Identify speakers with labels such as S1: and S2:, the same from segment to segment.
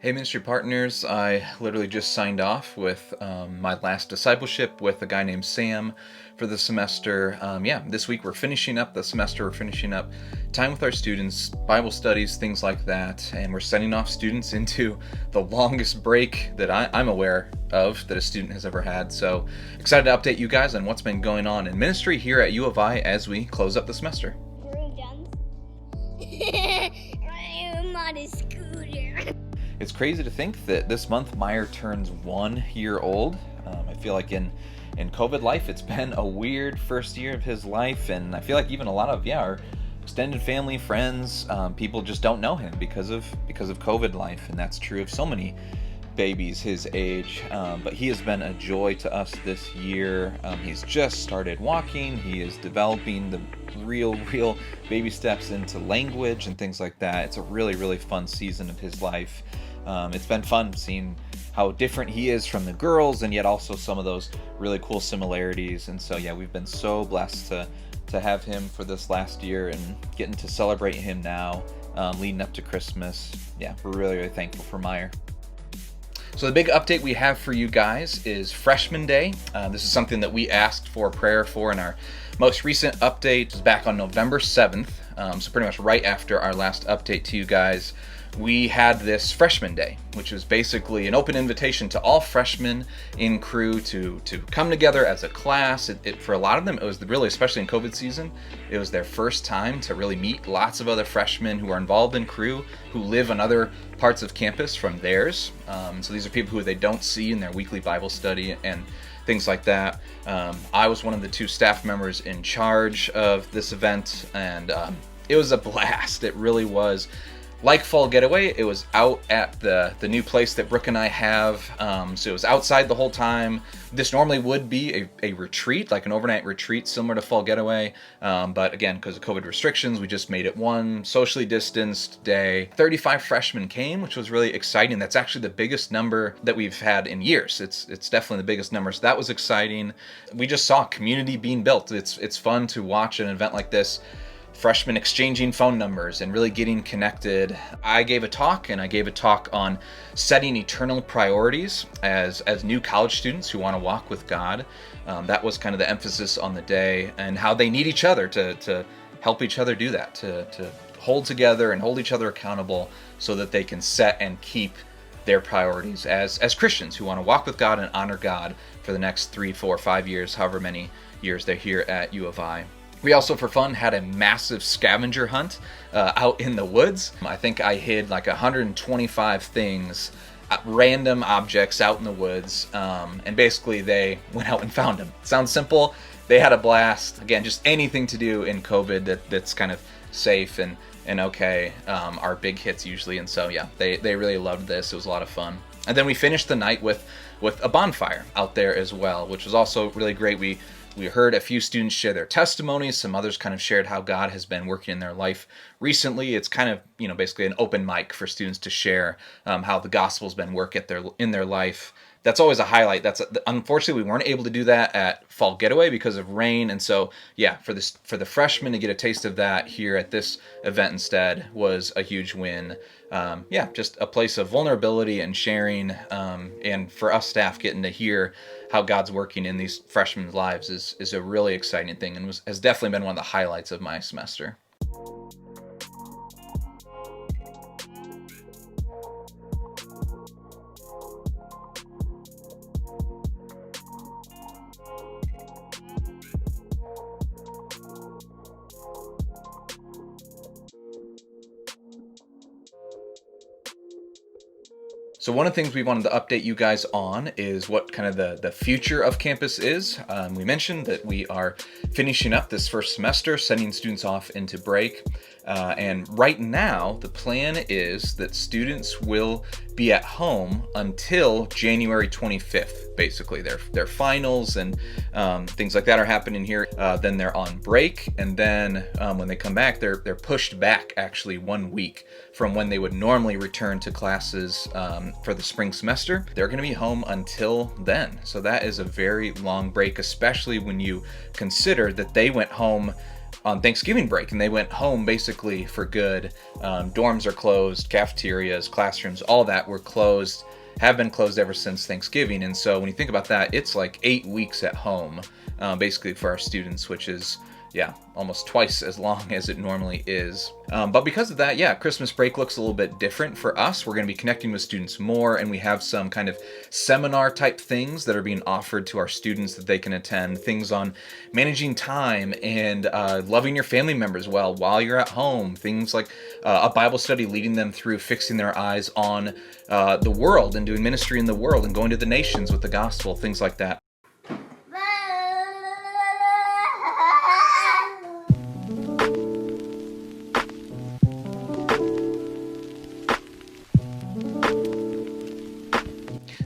S1: Hey, ministry partners. I literally just signed off with my last discipleship with a guy named Sam for the semester. This week we're finishing up the semester. We're finishing up time with our students, Bible studies, things like that. And we're sending off students into the longest break that I'm aware of that a student has ever had. So excited to update you guys on what's been going on in ministry here at U of I as we close up the semester.
S2: I'm on a scooter.
S1: It's crazy to think that this month Meyer turns 1 year old. I feel like in COVID life, it's been a weird first year of his life, and I feel like even a lot of our extended family, friends, people just don't know him because of COVID life, and that's true of so many babies his age. But he has been a joy to us this year. He's just started walking. He is developing the real baby steps into language and things like that. It's a really fun season of his life. It's been fun seeing how different he is from the girls, and yet also some of those really cool similarities. And so we've been so blessed to have him for this last year and getting to celebrate him now, leading up to Christmas. We're really thankful for Meyer. So the big update we have for you guys is Freshman Day. This is something that we asked for prayer for in our most recent update. It was back on November 7th, so pretty much right after our last update to you guys. We had this Freshman Day, which was basically an open invitation to all freshmen in Cru to come together as a class. For a lot of them, it was really, especially in COVID season, it was their first time to really meet lots of other freshmen who are involved in Cru, who live on other parts of campus from theirs. So these are people who they don't see in their weekly Bible study and things like that. I was one of the 2 staff members in charge of this event, and it was a blast. It really was. Like Fall Getaway, it was out at the new place that Brooke and I have, so it was outside the whole time. This normally would be a retreat, like an overnight retreat similar to Fall Getaway, but again, because of COVID restrictions, we just made it one socially distanced day. 35 freshmen came, which was really exciting. That's actually the biggest number that we've had in years. It's definitely the biggest number, so that was exciting. We just saw community being built. It's fun to watch an event like this, freshmen exchanging phone numbers and really getting connected. I gave a talk on setting eternal priorities as new college students who want to walk with God. That was kind of the emphasis on the day, and how they need each other to help each other do that, to hold together and hold each other accountable so that they can set and keep their priorities as Christians who want to walk with God and honor God for the next 3, 4, 5 years, however many years they're here at U of I. We also, for fun, had a massive scavenger hunt out in the woods. I think I hid like 125 things, random objects out in the woods, and basically they went out and found them. Sounds simple. They had a blast. Again, just anything to do in COVID that's kind of safe and okay are big hits usually. And so they really loved this. It was a lot of fun. And then we finished the night with a bonfire out there as well, which was also really great. We heard a few students share their testimonies. Some others kind of shared how God has been working in their life recently. It's kind of, basically an open mic for students to share how the gospel's been working in their life. That's always a highlight. Unfortunately, we weren't able to do that at Fall Getaway because of rain. And so, for the freshmen to get a taste of that here at this event instead was a huge win. Just a place of vulnerability and sharing. And for us staff, getting to hear how God's working in these freshmen lives is a really exciting thing, and has definitely been one of the highlights of my semester. So one of the things we wanted to update you guys on is what kind of the future of campus is. We mentioned that we are finishing up this first semester, sending students off into break. And right now, the plan is that students will be at home until January 25th, basically. Their finals and things like that are happening here. Then they're on break, and then when they come back, they're pushed back actually 1 week from when they would normally return to classes for the spring semester. They're going to be home until then. So that is a very long break, especially when you consider that they went home on Thanksgiving break, and they went home basically for good. Dorms are closed, cafeterias, classrooms, all that were closed, have been closed ever since Thanksgiving. And so when you think about that, it's like 8 weeks at home, basically for our students, which is, yeah, almost twice as long as it normally is. But because of that, yeah, Christmas break looks a little bit different for us. We're going to be connecting with students more, and we have some kind of seminar type things that are being offered to our students that they can attend. Things on managing time and loving your family members well while you're at home. Things like a Bible study leading them through fixing their eyes on the world and doing ministry in the world and going to the nations with the gospel, things like that.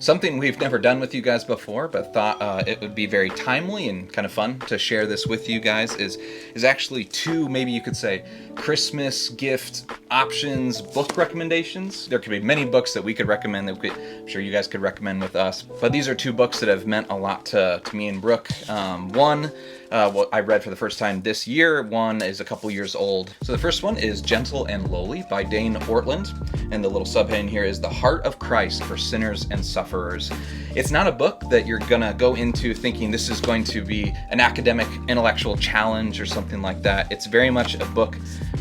S1: Something we've never done with you guys before, but thought it would be very timely and kind of fun to share this with you guys is actually 2, maybe you could say, Christmas gift options, book recommendations. There could be many books that we could recommend that I'm sure you guys could recommend with us, but these are 2 books that have meant a lot to me and Brooke. One, what I read for the first time this year. One is a couple years old. So the first one is Gentle and Lowly by Dane Ortland, and the little subheading here is The Heart of Christ for Sinners and Sufferers. It's not a book that you're gonna go into thinking this is going to be an academic intellectual challenge or something like that. It's very much a book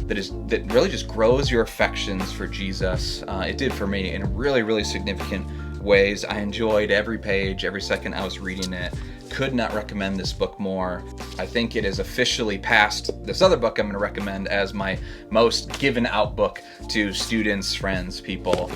S1: that really just grows your affections for Jesus. It did for me in really significant ways. I enjoyed every page, every second I was reading it. Could not recommend this book more. I think it has officially passed this other book I'm going to recommend as my most given out book to students, friends, people.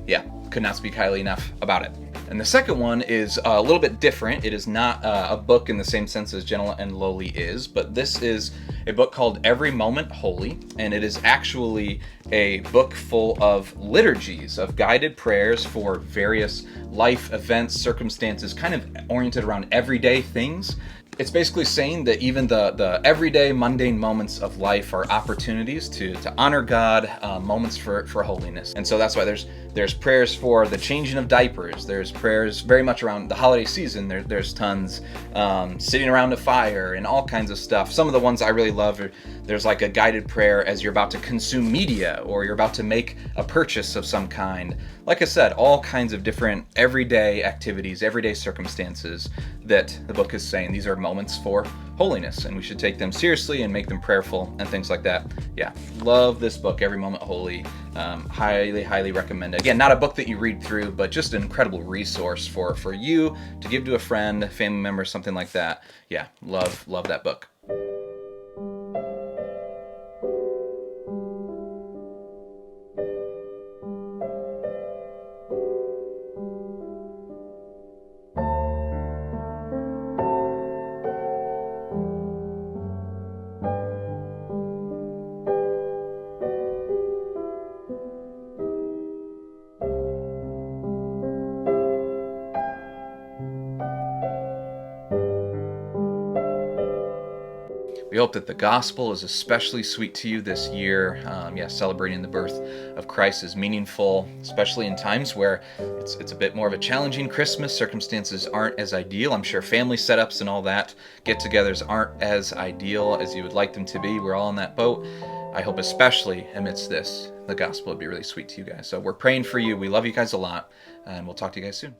S1: Yeah, could not speak highly enough about it. And the second one is a little bit different. It is not a book in the same sense as Gentle and Lowly is, but this is a book called Every Moment Holy, and it is actually a book full of liturgies, of guided prayers for various life events, circumstances, kind of oriented around everyday things. It's basically saying that even the everyday mundane moments of life are opportunities to honor God, moments for holiness. And so that's why there's prayers for the changing of diapers. There's prayers very much around the holiday season. There's tons sitting around a fire and all kinds of stuff. Some of the ones I really love are there's like a guided prayer as you're about to consume media or you're about to make a purchase of some kind. Like I said, all kinds of different everyday activities, everyday circumstances that the book is saying these are moments for holiness, and we should take them seriously and make them prayerful and things like that. Yeah, love this book, Every Moment Holy. Highly recommend it. Again, not a book that you read through, but just an incredible resource for you to give to a friend, family member, something like that. Yeah, love that book. We hope that the gospel is especially sweet to you this year. Celebrating the birth of Christ is meaningful, especially in times where it's a bit more of a challenging Christmas. Circumstances aren't as ideal. I'm sure family setups and all that, get-togethers aren't as ideal as you would like them to be. We're all in that boat. I hope especially amidst this, the gospel would be really sweet to you guys. So we're praying for you. We love you guys a lot, and we'll talk to you guys soon.